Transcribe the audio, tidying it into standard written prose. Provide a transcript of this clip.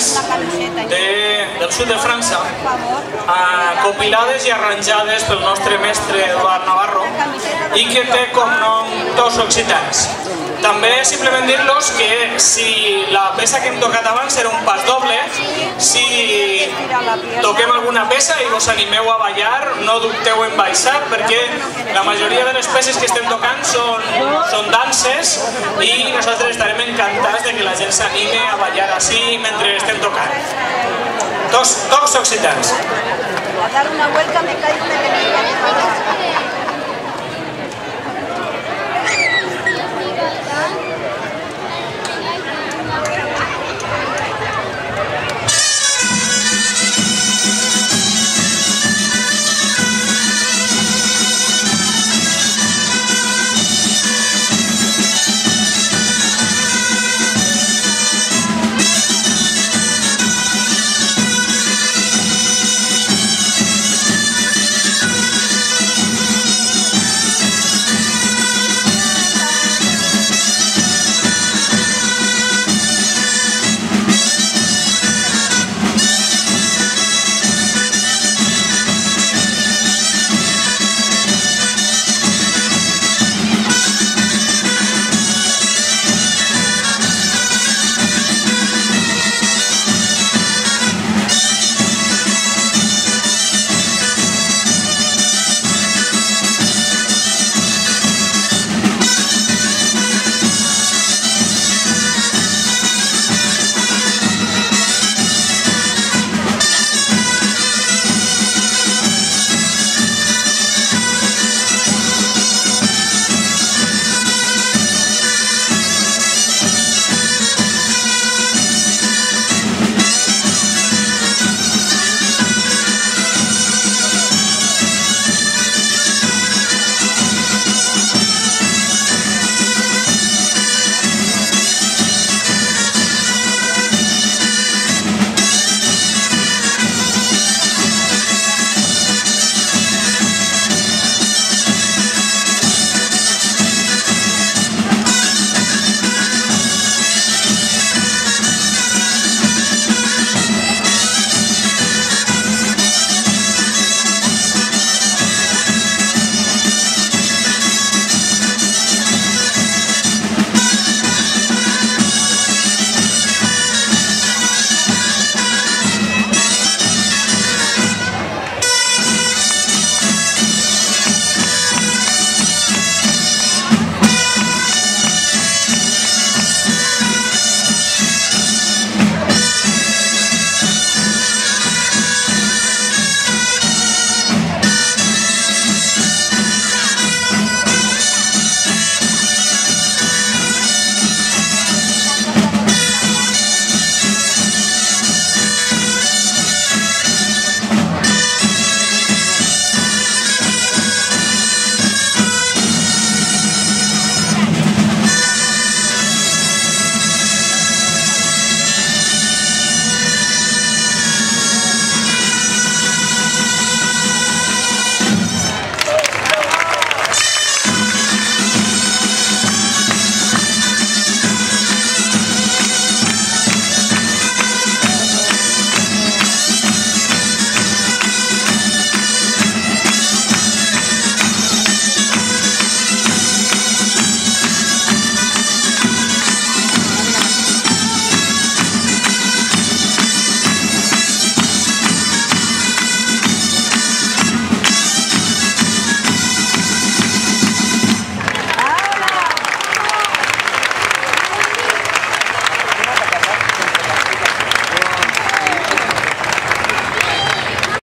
cançones del sud de França, compilades i arranjades pel nostre mestre Eduard Navarro i que té com nom Tocs Occitans. També simplement dir-los que si la peça que hem tocat abans era un pas doble, si toquem alguna peça i vos animeu a ballar, no dubteu en baixar, perquè la majoria de les peces que estem tocant són danses i nosaltres estarem encantats de que la gent s'anime a ballar així mentre estem tocant. Tocs Occitans. A dar una vuelta me cae una de